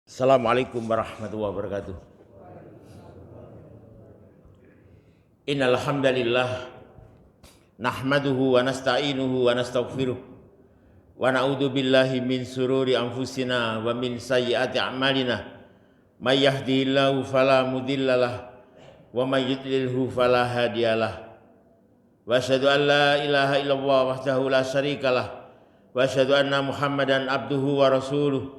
Assalamualaikum warahmatullahi wabarakatuh. Innal hamdalillah nahmaduhu wa nasta'inuhu wa nastaghfiruh wa na'udzu billahi min sururi anfusina wa min sayyiati a'malina. May yahdihillahu fala mudhillalah wa may yudlilhu fala hadiyalah. Wa asyhadu an la ilaha illallah wahdahu la syarikalah wa asyhadu anna Muhammadan abduhu wa rasuluh.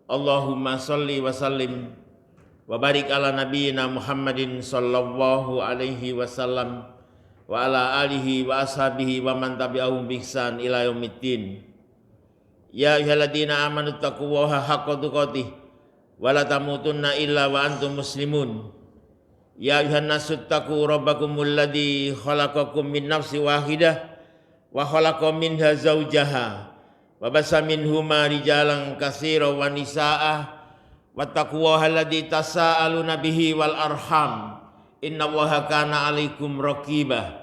Allahumma salli wa sallim wa barik ala nabiyyina Muhammadin sallallahu alaihi wasallam wa ala alihi wa ashabihi wa man tabi'ahum bi ihsan ila yaumiddin. Ya ayyuhalladzina amanu taqullaha haqqa tuqatih wa la tamutunna illa wa antum muslimun. Ya ayyuhan nasu taqu rabbakumul ladzi khalaqakum min nafsin wahidah wa khalaqa minha zawjaha wa basa minhuma rijalan katsiran wa nisaa wattaqullaha alladzi tasaaluna bihi wal arham innallaha kana 'alaikum raqiba.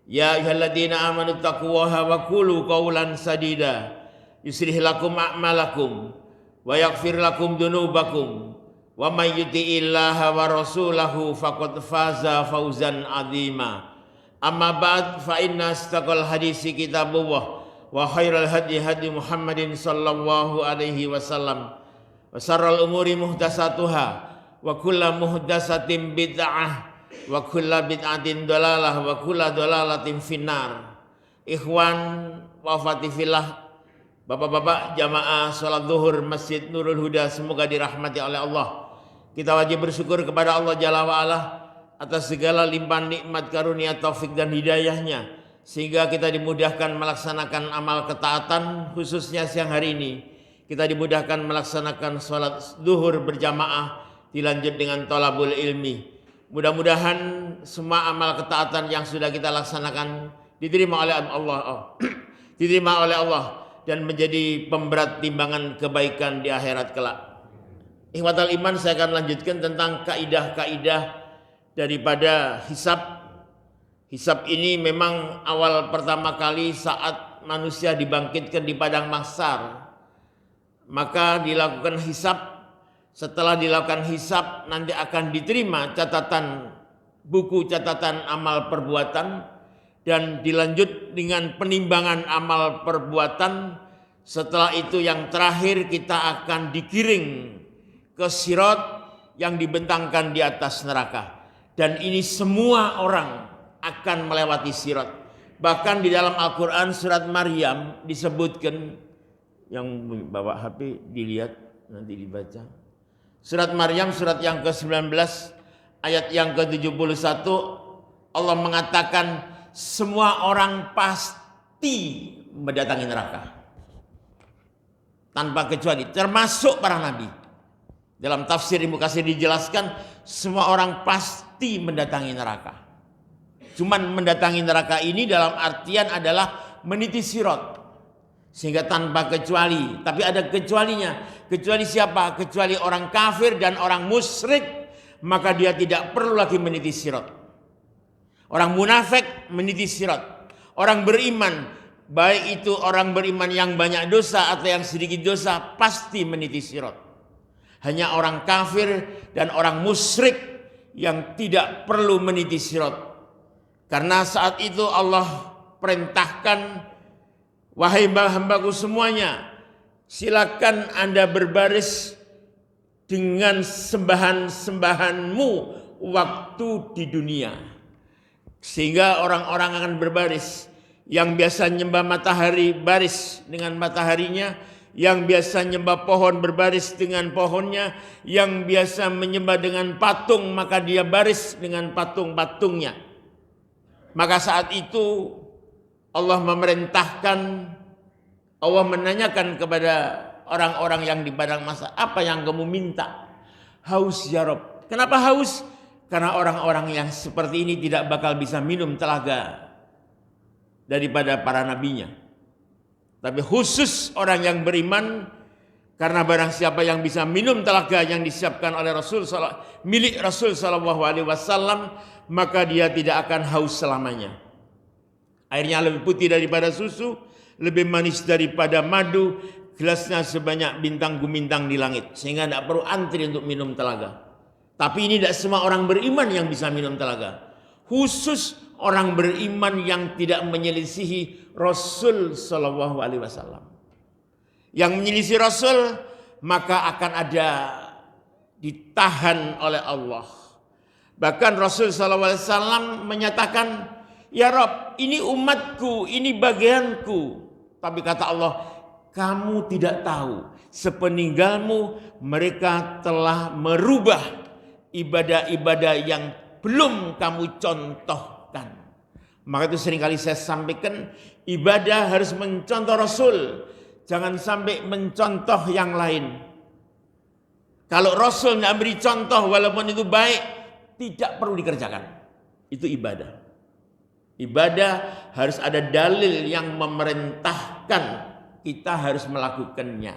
Ya ayyuhalladzina amanu taqullaha wa qulu qawlan sadida yuslih lakum a'malakum wa yaghfir lakum dzunubakum wa may yuti'illaha wa rasulahu faqad faza fawzan 'azima. Amma ba'd fa inna astaqal hadisi kitabullah wa khairal hadi hadi Muhammadin sallallahu alaihi wasallam wa syarrul umuri muhdatsatuha wa kullu muhdatsatin bid'ah wa kullu bid'atin dhalalah wa kullu dhalalatin finnar. Ikhwan wa fatifillah, bapak-bapak jamaah salat zuhur Masjid Nurul Huda, semoga dirahmati oleh Allah. Kita wajib bersyukur kepada Allah Jalla wa Ala atas segala limpahan nikmat karunia taufik dan hidayahnya, sehingga kita dimudahkan melaksanakan amal ketaatan, khususnya siang hari ini kita dimudahkan melaksanakan sholat zuhur berjamaah dilanjut dengan thalabul ilmi. Mudah-mudahan semua amal ketaatan yang sudah kita laksanakan diterima oleh Allah, diterima oleh Allah dan menjadi pemberat timbangan kebaikan di akhirat kelak. Ikhwatal iman, saya akan lanjutkan tentang kaidah-kaidah daripada hisab. Hisab ini memang awal pertama kali saat manusia dibangkitkan di padang mahsyar, maka dilakukan hisab. Setelah dilakukan hisab, nanti akan diterima catatan, buku catatan amal perbuatan, dan dilanjut dengan penimbangan amal perbuatan. Setelah itu yang terakhir kita akan digiring ke sirat yang dibentangkan di atas neraka. Dan ini semua orang akan melewati sirat. Bahkan di dalam Al-Quran surat Maryam disebutkan, yang bawa HP dilihat nanti dibaca. Surat Maryam surat yang ke-19 ayat yang ke-71, Allah mengatakan semua orang pasti mendatangi neraka tanpa kecuali, termasuk para nabi. Dalam tafsir Ibnu Katsir dijelaskan semua orang pasti mendatangi neraka. Cuman mendatangi neraka ini dalam artian adalah meniti sirat, sehingga tanpa kecuali. Tapi ada kecualinya. Kecuali siapa? Kecuali orang kafir dan orang musyrik, maka dia tidak perlu lagi meniti sirat. Orang munafik meniti sirat. Orang beriman, baik itu orang beriman yang banyak dosa atau yang sedikit dosa, pasti meniti sirat. Hanya orang kafir dan orang musyrik yang tidak perlu meniti sirat. Karena saat itu Allah perintahkan, wahai hamba-hambaku semuanya, silakan Anda berbaris dengan sembahan-sembahanmu waktu di dunia. Sehingga orang-orang akan berbaris. Yang biasa nyembah matahari baris dengan mataharinya, yang biasa menyembah pohon berbaris dengan pohonnya, yang biasa menyembah dengan patung maka dia baris dengan patung-patungnya. Maka saat itu Allah memerintahkan, Allah menanyakan kepada orang-orang yang di padang mahsyar, apa yang kamu minta? Haus ya Rabb. Kenapa haus? Karena orang-orang yang seperti ini tidak bakal bisa minum telaga daripada para nabinya. Tapi khusus orang yang beriman, karena barang siapa yang bisa minum telaga yang disiapkan oleh milik Rasul sallallahu alaihi wasallam, maka dia tidak akan haus selamanya. Airnya lebih putih daripada susu, lebih manis daripada madu, gelasnya sebanyak bintang gumintang di langit, sehingga tidak perlu antri untuk minum telaga. Tapi ini tidak semua orang beriman yang bisa minum telaga. Khusus orang beriman yang tidak menyelisihi Rasul Shallallahu Alaihi Wasallam. Yang menyelisih Rasul maka akan ada ditahan oleh Allah. Bahkan Rasul Shallallahu Alaihi Wasallam menyatakan, ya Rob, ini umatku, ini bagianku. Tapi kata Allah, kamu tidak tahu, sepeninggalmu mereka telah merubah ibadah-ibadah yang belum kamu contohkan. Maka itu seringkali saya sampaikan, ibadah harus mencontoh Rasul. Jangan sampai mencontoh yang lain. Kalau Rasul tidak beri contoh walaupun itu baik, tidak perlu dikerjakan. Itu ibadah. Ibadah harus ada dalil yang memerintahkan kita harus melakukannya.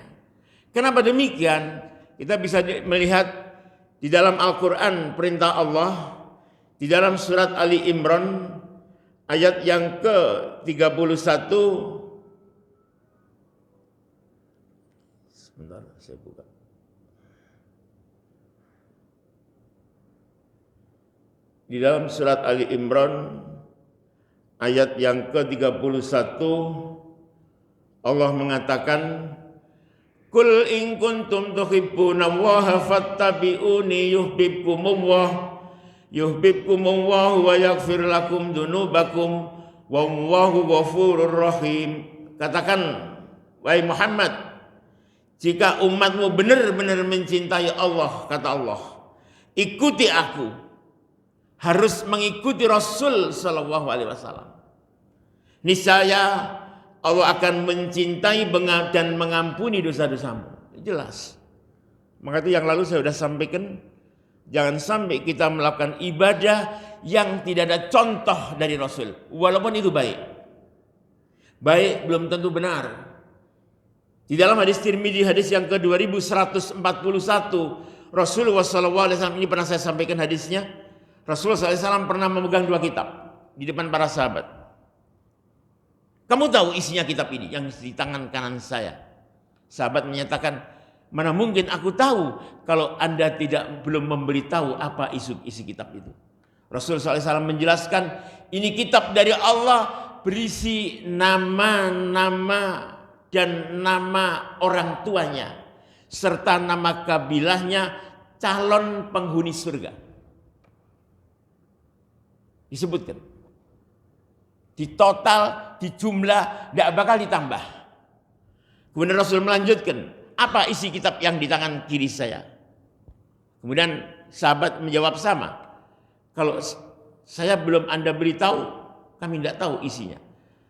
Kenapa demikian? Kita bisa melihat di dalam Al-Quran perintah Allah, di dalam surat Ali Imran ayat yang ke-31. Sebentar, saya buka. Di dalam surat Ali Imran ayat yang ke-31 Allah mengatakan, Qul in kuntum tuhibbunallaha fattabi'uni yuhibbukumullah wa yaghfir lakum dzunubakum wallahu ghafurur rahim. Katakan, wahai Muhammad, jika umatmu benar-benar mencintai Allah, kata Allah, ikuti aku. Harus mengikuti Rasul Sallallahu Alaihi Wasallam. Niscaya Allah akan mencintai dan mengampuni dosa-dosamu. Jelas. Maka itu yang lalu saya sudah sampaikan, jangan sampai kita melakukan ibadah yang tidak ada contoh dari Rasul. Walaupun itu baik. Baik belum tentu benar. Di dalam hadis Tirmidzi, hadis yang ke-2141, Rasulullah SAW, ini pernah saya sampaikan hadisnya, Rasulullah SAW pernah memegang 2 kitab di depan para sahabat. Kamu tahu isinya kitab ini yang di tangan kanan saya? Sahabat menyatakan, mana mungkin aku tahu kalau Anda belum memberitahu apa isi kitab itu. Rasulullah SAW menjelaskan, ini kitab dari Allah berisi nama-nama dan nama orang tuanya serta nama kabilahnya calon penghuni surga. Disebutkan. Di total, di jumlah, tidak bakal ditambah. Kemudian Rasul melanjutkan, apa isi kitab yang di tangan kiri saya? Kemudian sahabat menjawab sama. Kalau saya belum Anda beritahu, kami tidak tahu isinya.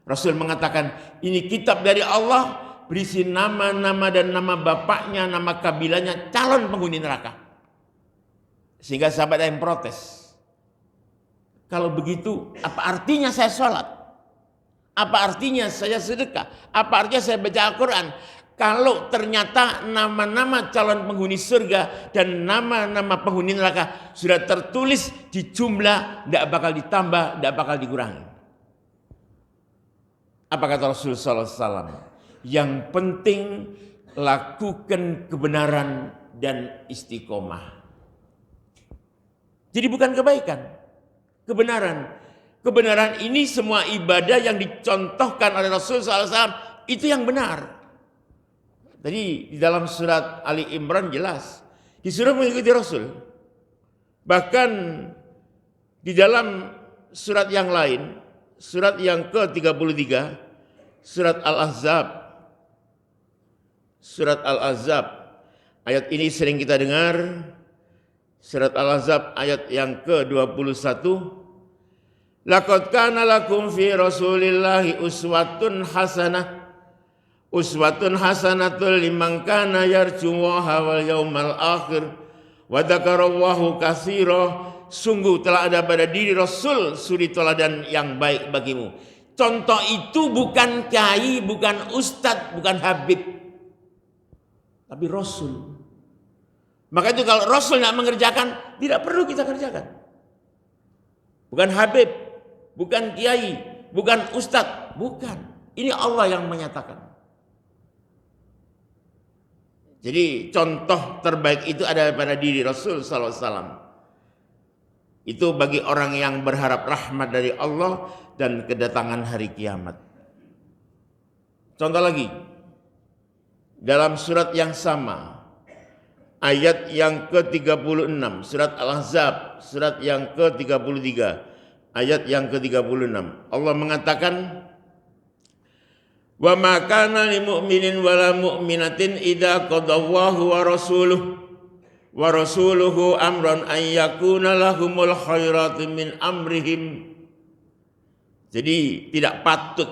Rasul mengatakan, ini kitab dari Allah berisi nama-nama dan nama bapaknya, nama kabilahnya, calon penghuni neraka. Sehingga sahabat ada yang protes. Kalau begitu, apa artinya saya sholat? Apa artinya saya sedekah? Apa artinya saya baca Al-Quran? Kalau ternyata nama-nama calon penghuni surga dan nama-nama penghuni neraka sudah tertulis di jumlah, tidak bakal ditambah, tidak bakal dikurangi. Apa kata Rasulullah SAW? Yang penting lakukan kebenaran dan istiqomah. Jadi bukan kebaikan, kebenaran. Kebenaran ini semua ibadah yang dicontohkan oleh Rasulullah SAW itu yang benar. Tadi di dalam surat Ali Imran jelas disuruh mengikuti Rasul. Bahkan di dalam surat yang lain, surat yang ke-33, surat Al-Ahzab. Surat Al-Ahzab. Ayat ini sering kita dengar. Surat Al-Ahzab ayat yang ke-21. Laqad kana lakum fi Rasulillahi uswatun hasanah. Uswatun hasanatul liman kana yarjuwaha wal yaumal akhir wa dzakarallaha katsira. Sungguh telah ada pada diri Rasul suri teladan yang baik bagimu. Contoh itu bukan kiai, bukan ustadz, bukan habib, tapi Rasul. Maka itu kalau Rasul tidak mengerjakan, tidak perlu kita kerjakan. Bukan habib, bukan kiai, bukan ustadz, bukan. Ini Allah yang menyatakan. Jadi contoh terbaik itu ada pada diri Rasul sallallahu alaihi wasallam. Itu bagi orang yang berharap rahmat dari Allah dan kedatangan hari kiamat. Contoh lagi, dalam surat yang sama, ayat yang ke-36, surat Al-Ahzab, surat yang ke-33, ayat yang ke-36. Allah mengatakan, "Wa ma kana lil mu'minin wala mu'minatin idza qadallahu wa rasuluhu amran an yakuna lahumul khairatu min amrihim." Jadi tidak patut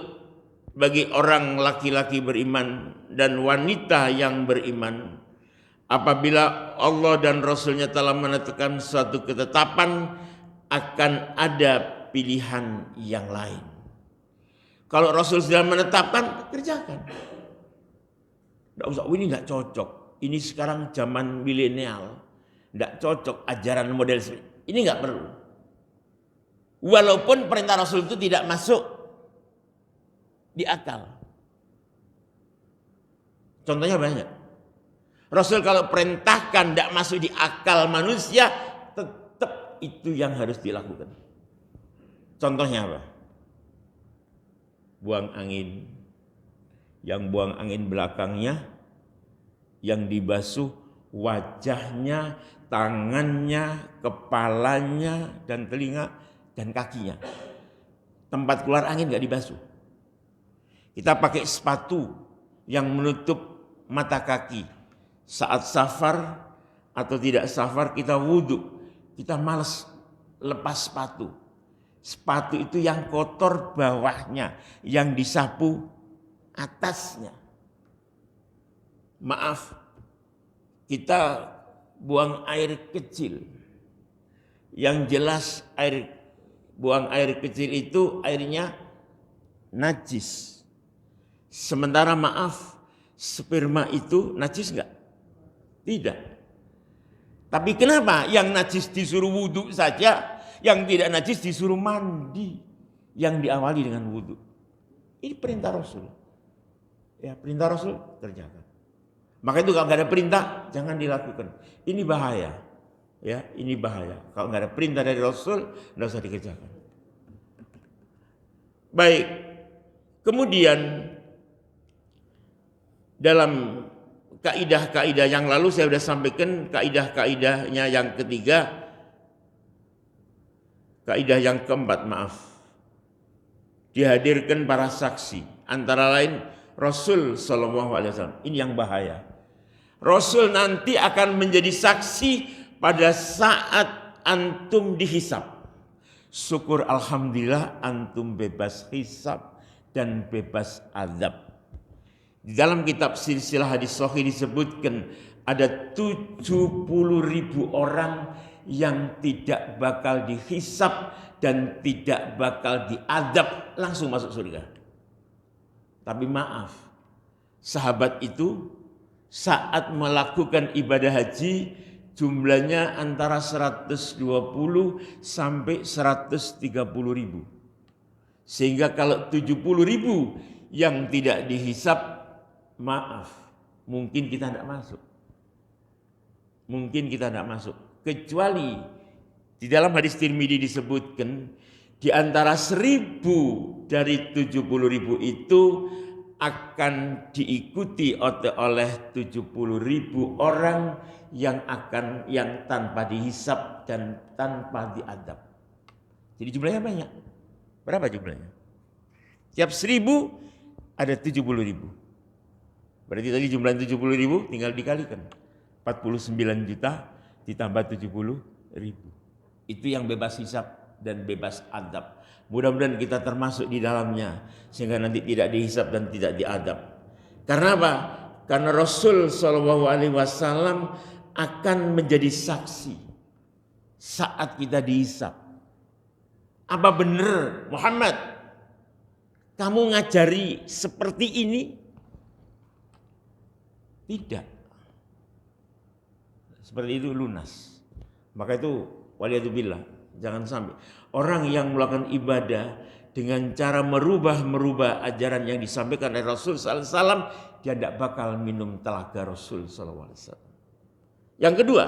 bagi orang laki-laki beriman dan wanita yang beriman apabila Allah dan Rasulnya telah menentukan suatu ketetapan akan ada pilihan yang lain. Kalau Rasul sudah menetapkan, kerjakan. Tidak usah, ini nggak cocok. Ini sekarang zaman milenial, tidak cocok ajaran model ini, nggak perlu. Walaupun perintah Rasul itu tidak masuk di akal. Contohnya banyak. Rasul kalau perintahkan tidak masuk di akal manusia, tetap itu yang harus dilakukan. Contohnya apa? Buang angin. Yang buang angin belakangnya, yang dibasuh wajahnya, tangannya, kepalanya, dan telinga, dan kakinya. Tempat keluar angin nggak dibasuh. Kita pakai sepatu yang menutup mata kaki. Saat safar atau tidak safar kita wudhu, kita malas lepas sepatu. Sepatu itu yang kotor bawahnya, yang disapu atasnya. Maaf, kita buang air kecil. Yang jelas buang air kecil itu airnya najis. Sementara maaf, sperma itu najis enggak? Tidak. Tapi kenapa yang najis disuruh wudhu saja, yang tidak najis disuruh mandi, yang diawali dengan wudhu? Ini perintah Rasul. Ya, perintah Rasul kerjakan. Maka itu kalau nggak ada perintah jangan dilakukan. Ini bahaya. Ya, ini bahaya. Kalau nggak ada perintah dari Rasul, nggak usah dikerjakan. Baik. Kemudian dalam kaidah-kaidah yang lalu saya sudah sampaikan kaidah-kaidahnya yang ketiga, kaidah yang keempat, dihadirkan para saksi, antara lain Rasul Shallallahu Alaihi Wasallam. Ini yang bahaya. Rasul nanti akan menjadi saksi pada saat antum dihisab. Syukur alhamdulillah antum bebas hisab dan bebas azab. Di dalam kitab silsilah hadis sahih disebutkan ada 70.000 orang yang tidak bakal dihisab dan tidak bakal diadab, langsung masuk surga. Tapi maaf, sahabat itu saat melakukan ibadah haji jumlahnya antara 120 sampai 130.000. Sehingga kalau 70.000 yang tidak dihisab, maaf, mungkin kita tidak masuk. Mungkin kita tidak masuk. Kecuali di dalam hadis Tirmidzi disebutkan di antara 1.000 dari 70.000 itu akan diikuti oleh 70.000 orang yang tanpa dihisab dan tanpa diadab. Jadi jumlahnya banyak. Berapa jumlahnya? Tiap 1.000 ada 70.000. Berarti tadi jumlah 70.000 tinggal dikalikan. 49 juta ditambah 70.000. Itu yang bebas hisab dan bebas adab. Mudah-mudahan kita termasuk di dalamnya sehingga nanti tidak dihisab dan tidak diadab. Karena apa? Karena Rasul Shallallahu Alaihi Wasallam akan menjadi saksi saat kita dihisab. Apa benar Muhammad kamu ngajari seperti ini? Tidak. Seperti itu lunas. Maka itu waliyadzubillah, jangan sampai orang yang melakukan ibadah dengan cara merubah ajaran yang disampaikan oleh Rasul sallallahu alaihi wasallam dia tidak bakal minum telaga Rasul SAW. Yang kedua,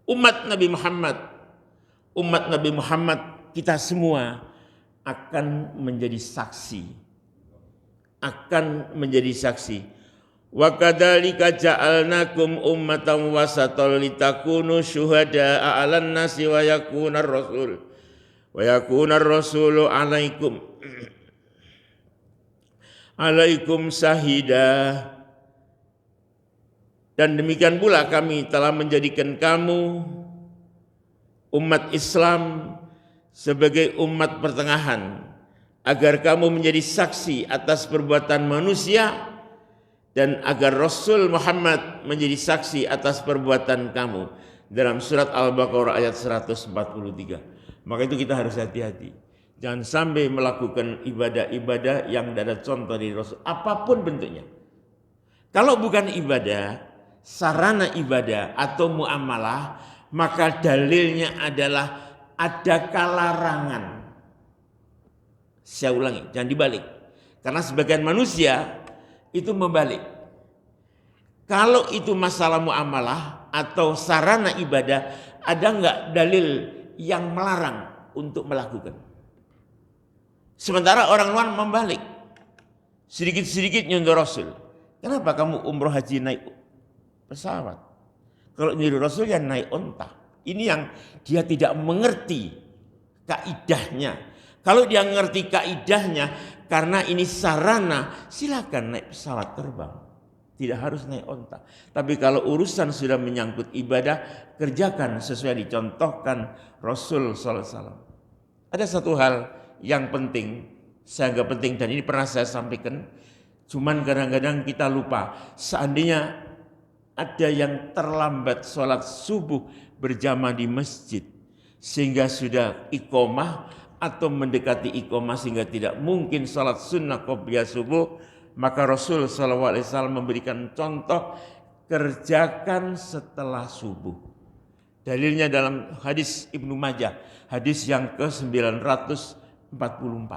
umat Nabi Muhammad kita semua akan menjadi saksi. Wa kadzalika ja'alnakum ummatan wasatan litakunu syuhada'a 'alan nasi wa yakunar rasulu 'alaikum syahida. Dan demikian pula kami telah menjadikan kamu umat Islam sebagai umat pertengahan agar kamu menjadi saksi atas perbuatan manusia dan agar Rasul Muhammad menjadi saksi atas perbuatan kamu. Dalam surat Al-Baqarah ayat 143. Maka itu kita harus hati-hati. Jangan sampai melakukan ibadah-ibadah yang tidak ada contoh dari Rasul. Apapun bentuknya. Kalau bukan ibadah, sarana ibadah atau muamalah, maka dalilnya adalah adakah larangan. Saya ulangi, jangan dibalik. Karena sebagian manusia itu membalik. Kalau itu masalah muamalah atau sarana ibadah, ada enggak dalil yang melarang untuk melakukan? Sementara orang luar membalik. Sedikit-sedikit nyuruh Rasul. Kenapa kamu umroh haji naik pesawat? Kalau nyuruh Rasul ya naik onta. Ini yang dia tidak mengerti kaidahnya. Kalau dia mengerti kaidahnya, karena ini sarana, silakan naik pesawat terbang. Tidak harus naik onta. Tapi kalau urusan sudah menyangkut ibadah, kerjakan sesuai dicontohkan Rasul SAW. Ada satu hal yang penting, saya anggap penting dan ini pernah saya sampaikan. Cuman kadang-kadang kita lupa. Seandainya ada yang terlambat sholat subuh berjamaah di masjid, sehingga sudah iqomah atau mendekati iqomah sehingga tidak mungkin sholat sunnah qobliyah subuh, maka Rasul SAW memberikan contoh, kerjakan setelah subuh. Dalilnya dalam hadis Ibnu Majah, hadis yang ke-944.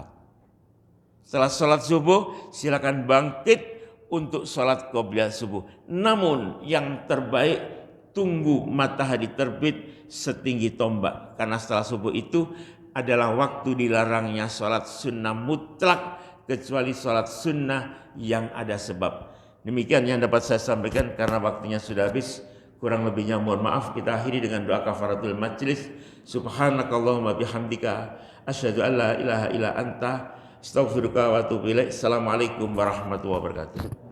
Setelah sholat subuh silakan bangkit untuk sholat qobliyah subuh. Namun yang terbaik tunggu matahari terbit setinggi tombak. Karena setelah subuh itu adalah waktu dilarangnya sholat sunnah mutlak kecuali sholat sunnah yang ada sebab. Demikian yang dapat saya sampaikan karena waktunya sudah habis. Kurang lebihnya mohon maaf. Kita akhiri dengan doa kafaratul majlis. Subhanakallahumma bihamdika asyhadu an la ilaha illa anta astaghfiruka wa atubu ilaik. Assalamualaikum warahmatullahi wabarakatuh.